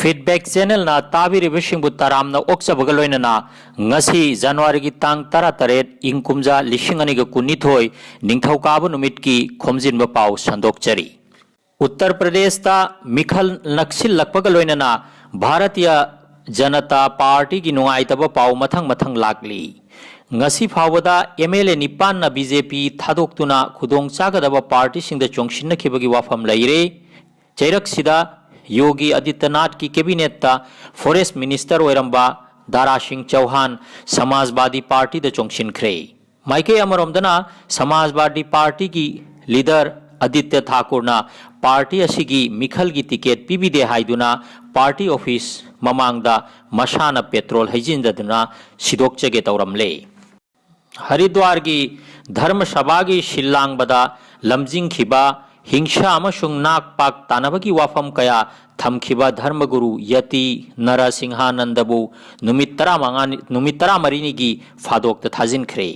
Feedback channel ना ताबिरिबसिंगबु तरामना ओक्चबग लोइनना ngasi January gi tang 18 ing kumja 2019 ningthaukabu numit ki khomjinba pau sandokchari Uttar Pradesh ता मिखल नक्सिल लकपग लोइनना Bharatiya Janata party की नुंगाइतब पाउ मथंग मथंग लागली ngasi फावदा MLA निपान ना BJP थादोक्तुना खुदोंग चागदब पार्टी सिंगद चोंगसिन खिबगी वाफम लैरे चैरक सिदा योगी आदित्यनाथ की कैबिनेट फॉरेस्ट मिनिस्टर ओरंबा दारा सिंह चौहान समाजवादी पार्टी द चोंगसिनख्रे माइके अमरोमदना समाजवादी पार्टी की लीडर आदित्य ठाकुर ना पार्टी असिगी मिखल की टिकेट पीबीदे हाइदुना पार्टी ऑफिस ममांगदा मशाना पेट्रोल हैजिनदुना सिदोकचगे तौरमले हरिद्वार की धर्म सभा की शिल्लांगबदा लमजिंगखिबा हिंसा अमसुंग नाकपाक तानबगी वाफम कया थमखिबा धर्मगुरु यति नरसिंहानंदबु नुमित 14 की फादोक्त थाजिनख्रे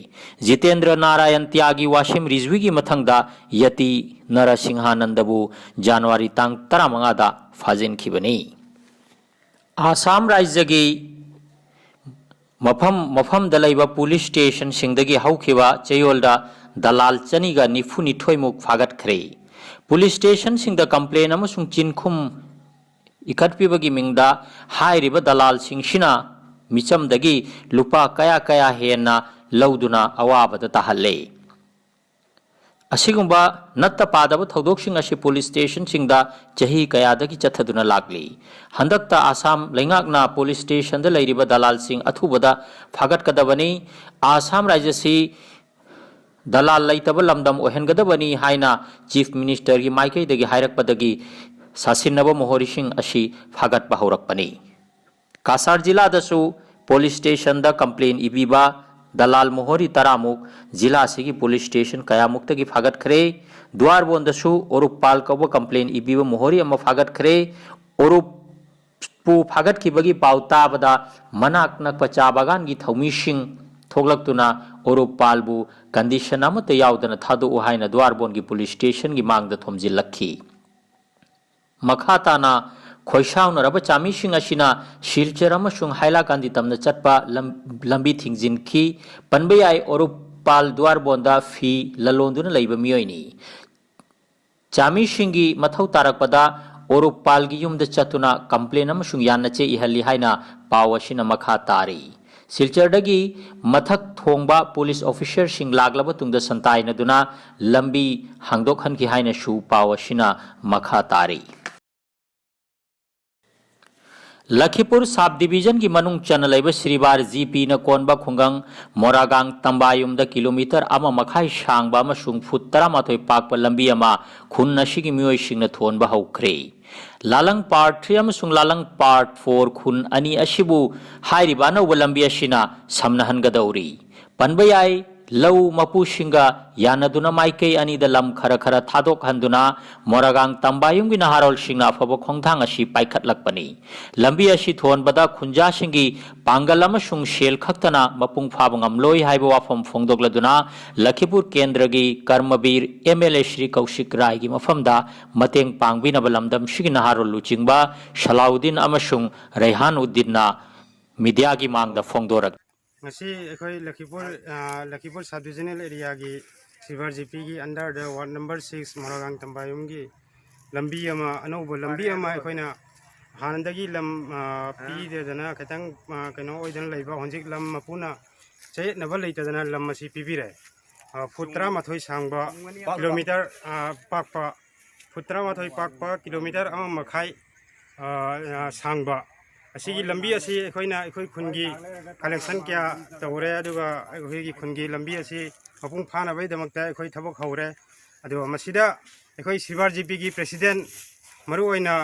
जितेंद्र नारायण त्यागी वासिम रिजवी की मथंगदा यति नरसिंहानंदबु जनवरी तांग 15 दा फाजिनखिबनी आसाम राज्य की मफम दलैबा पुलिस स्टेशन सिंगदगी हौखिबा चयोलदा दलाल चनीगा निफुनिथोयमुक फागतख्रे पुलिस स्टेशन सिंगदा कंप्लेन अमसुंग चिनखुम इकटपीबगी मिंगदा हाइरिबा दलाल सिंगसिना मिचमदगी लुपा कया कया हेना लौदुना अवाबदा ताहल्ले असिगुंबा नत्ता पादब थौदोकसिंग असि पुलिस स्टेशन सिंगदा चही कयादगी चथदुना लागली हंदकता आसाम लैंगाकना पुलिस स्टेशन द लैरिबा दलाल सिंग अथुबदा फागतकदबनी आसाम राज्यसि दलाल लैतब लमदम ओहेनगदबनी हाइना चीफ मिनिस्टर की माइकैदगी हाइरकपदगी सासिनब मोहरिसिंग असि फागतबा हौरकपनी कासार जिला दसु पुलिस स्टेशन द कंप्लेन इबीबा दलाल मोहरी तरामुक जिला सिगी पुलिस स्टेशन कयामुक्तगी फागतखरे द्वारबोंदसु ओरुपाल कब कंप्लेन इबीबा मोहरी अमा फागतखरे ओरुपु फागतखिबगी पाउताबदा मनाक नकपा चा बागान की थौमिसिंग थोगलक्तुना ओरुपालबु कंडीशन अमत यावदना थादो हाइना द्वारबोन की पुलिस स्टेशन की मांगद थोमजिलखी मखाताना खोइसाउनरब चामीसिंग असिना सिलचर अमसुंग हाइलाकांदी तमना चटपा लंबी थिंगजिनखी पनबयाई ओरुपाल द्वारबोंदा फी ललोंदुना लैबा मियोइनी चामीसिंगी मथौ तारकपदा ओरुपाल की युमद चतुना कंप्लेन अमसुंग यानचे इहल्ली हाइना पाव असिना मखा तारी सिलचरदगी मथक थोंबा पुलिस ऑफिसर सिंग लागलब तुंग संताइनदुना लंबी हांगदोखनकी हाइना सु पाव असिना मखा तारी लखीपुर सब डिवीजन की मनुंग चनलैब श्रीबार जीपी न कोनबा खुंगंग मोरागांग तंबायुमद किलोमीटर अमा मखाई सांगबा अमसुंग फुट 13 पाकपा लंबी अमा खुन नसिगी मियोइसिंगना थोनबा हौख्रे लालंग पार्ट 3 अमसुंग लालंग पार्ट 4 खुन अनि असिबु हाइरिबा अनौबा लंबी असिना समनहनगदौरी पनबयाई लौ मपुसिंगा यानदुना माइकई अनिद लम खरा खरा थादोक हंदुना मोरागांग तंबायुंगी नहारोल सिंगना अफब खोंथांग असि पाइखतलकपनी लंबी असि थोनबदा खुंजासिंगी पांगल अमसुंग सेल खक्तना मपुंग फाब ngamloi हाइबा वाफम फोंदोकलदुना लखीपुर केंद्रगी कर्मवीर MLA श्री कौशिक राय की मफमदा मतेंग पांगबिनब लमदम सिगी नहारोल लुचिंगबा सलाउद्दीन अमसुंग रेहान उद्दीनना मीडिया की मांगदा फोंदोरक लखीपुर सब डिविजनल एरिया की सिल्वर जीपी की अंडर द वार्ड नंबर 6 मोरागांग तंबायुम की लंबी अनौब लंबी हानदगी लम पीदेदना खतंग कनो ओइदन लैबा हंजिक लम मपुना चेतनब लैतदना लम मसी पीबीरे फुट 13 सांगबा किलोमीटर पाकपा फुट 13 पाकपा किलोमीटर अमा मखाई सांगबा असीगी लंबी असी अखोइना अखोइ खुनगी कलेक्शन क्या तौरे अदुगा अखोइगी खुनगी लंबी असी मपुंग फानाबैदमक्ता अखोइ थबक हौरे अदुगा मसिदा अखोइ सिल्वर जीपी की प्रेसिडेंट मरु ओइना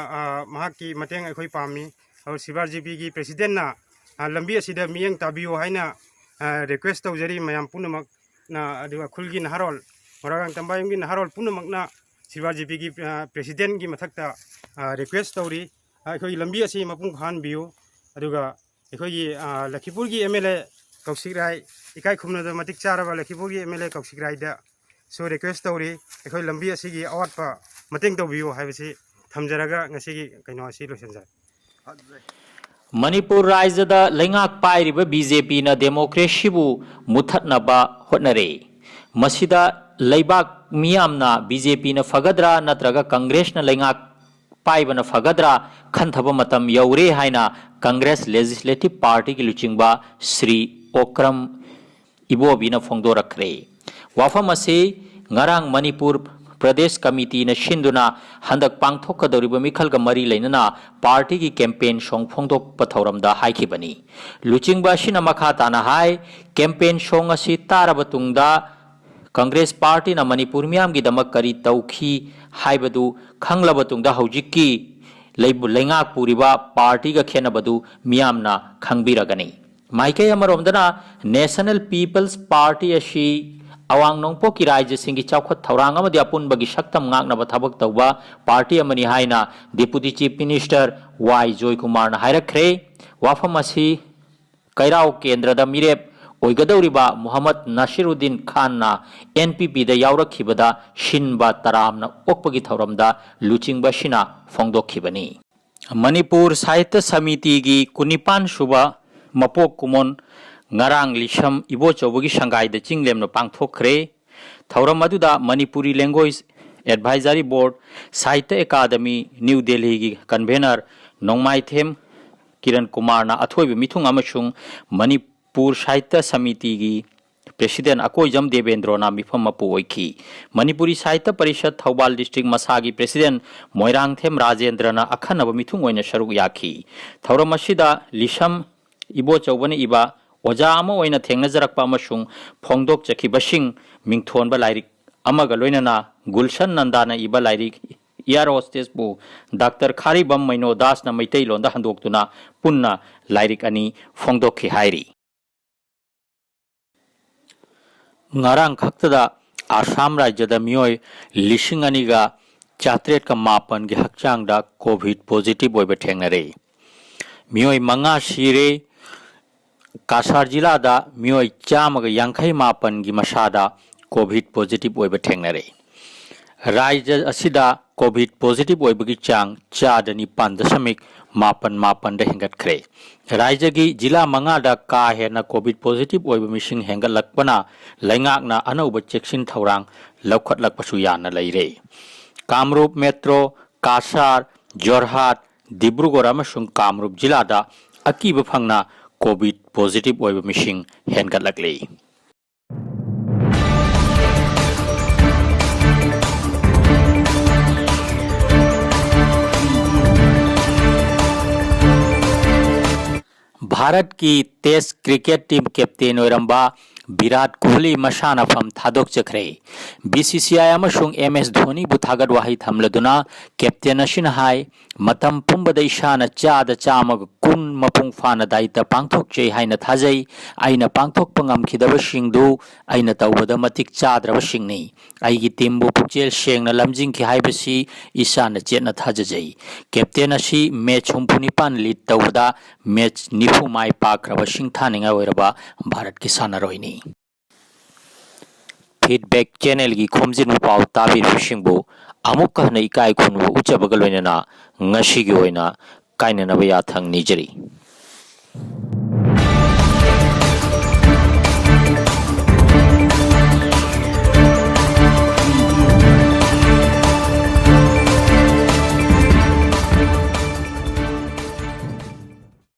महाकी मतेंग अखोइ पामी और सिल्वर जीपी की प्रेसिडेंट ना लंबी असिदा मियंग ताबियो हाइना रिक्वेस्ट तौजरी मयाम पुनमक ना अदुगा खुलगी नहारोल मोरागांग तंबायुंगी नहारोल पुनमकना सिल्वर जीपी की प्रेसिडेंट की मथक्ता रिक्वेस्ट तौरी अखोई लंबी असी मपुंग फानबियो अदुगा अखोई लखीपुर की MLA कौशिक राय इकाई खुमनद मतिक चारबा लखीपुर की MLA कौशिक रायदा सो रिक्वेस्ट तौरी अखोई लंबी असी की अवाटपा मतेंग तौबियो हाइबसी थमजरगा ngasi की कइनो असी लोसनजा। मणिपुर राज्यदा लेंगाक पाइरिबा बीजेपी ना डेमोक्रेसीबु मुथतनबा होटनरे मसिदा लेबाक मियामना बीजेपी ना फगद्रा नत्रगा कांग्रेस ना लेंगाक पाइबना फगद्रा खंथब मतम यौरे हाइना कांग्रेस लेजिस्लेटिव पार्टी की लुचिंगबा श्री ओक्रम इबोबीना फोंदोरखरे वाफम असे ngarang मणिपुर प्रदेश कमिटी ने शिंदुना हंदक पांगथोकदौरिबा मिखलगा मरी लेनना पार्टी की कैंपेन सोंग फोंदोक पथौरमदा हाइखिबनी लुचिंगबा सिना मखा ताना हाय कैंपेन सोंग असि तारबा तुंगदा कांग्रेस पार्टी ना मणिपुर मियामगी दमक करी तौखी हाइबदु खंगलबा तुंगदा हौजिक्की लेंगाक पुरिबा पार्टी का खेनबदु मियामना खंगबिरगनी माइके अमरोमदना नेशनल पीपल्स पार्टी अशी अवांग नोंगपो की राज्य सिंगी चौखत थौरांग अमदि अपुनबगी शक्तम ngagnaba थबक तौबा पार्टी अमनि हाइना deputy chief minister Y Joy Kumar ना हाइरखरे वाफम असि कैराव केंद्रदा मिरेप ओइगदौरिबा मोहम्मद नसीरुद्दीन खान ना एनपीपी दा यावरखिबदा शिनबा तरामना ओकपगी थौरमदा लुचिंगबा सिना फोंदोखिबनी मणिपुर साहित्य समिति की कुनिपान सुबा मपोक कुमोन ngarang lisham ibo chawgi shanghai da chinglemno pangthokre thauram aduda manipuri language advisory board sahitya academy new delhi gi convener nongmai them kiran kumar na athoibe mithung amasung manipur sahitya samiti gi president akoijam devendra na mifam mapu oiki manipuri sahitya parishad thawbal district masagi president moirang them rajendra na akhanaba mithung oina sharuk yakhi thauram asida lisham ibo chawbani iba ओजा थेंगनजरक्पा फोंदोक चखिबसिंग मिंगथोनबा lyric अमगा लोइनना गुलशन Nandana इबा lyric air hostess बु doctor खारीबम मैनो दास ना Meitei लोंदा हंदोक्तुना पुन्ना lyric अनि फोंदोखि हाइरी ngarang khaktada Assam राज्यदा मियोय लिसिंग अनिगा चात्रेट का मापन गे हकचांगदा Covid positive ओइबा थेंगनरे मियोय मंगा सिरे कासार जिला दा मियोय चामग यांखै मापन गी मसादा कोविड पॉजिटिव ओइबा थेंगनरे राज्य असिदा कोविड पॉजिटिव ओइबगी चांग चादनी 5.मापन दा हेंगतखरे राज्य की जिला मंगा दा का हेना कोविड पॉजिटिव ओइबा मिसिंग हेंगलकपना लैंगाकना अनौबा चेक्सिन थौरांग लौखटलकपसु याना लैरे कामरूप मेट्रो कासार जोरहाट डिब्रुगढ़ अमसुंग कामरूप जिला दा अकीब फंगना कोविड पॉजिटिव ओइबा मिसिंग हेंगलकले भारत की टेस्ट क्रिकेट टीम कैप्टन ओरंबा विराट कोहली मसानाफम थादोक चखरे बीसीसीआई अमसुंग एमएस धोनी बु थागत वाही थमलदुना कैप्टन असिन हाय मतम पुंबदा इसाना चादा चामग कुन मपुंग फाना दाइता पांगथोक चे हाइना थाजै आइना पांगथोक पंगम खिदबसिंगदु आइना तौबदा मतिक चाद्रबसिंगनि आइगी टीमबु पुक्चेल सेंगना लमजिंग खि हाइबसि इसाना चेतना थाजै कैप्टन असि मैच 35 लीड तौबदा मैच 90 माइ पाक्रबसिंग थानिंगा ओइरबा भारत की सानारोइनि फीडबैक चैनल की खोमजिन पाव ताबिरसिंगबु अमुक कहना इकाय खुनबु उचबगलोइना ngasi gi oina kainana ba yathang nijari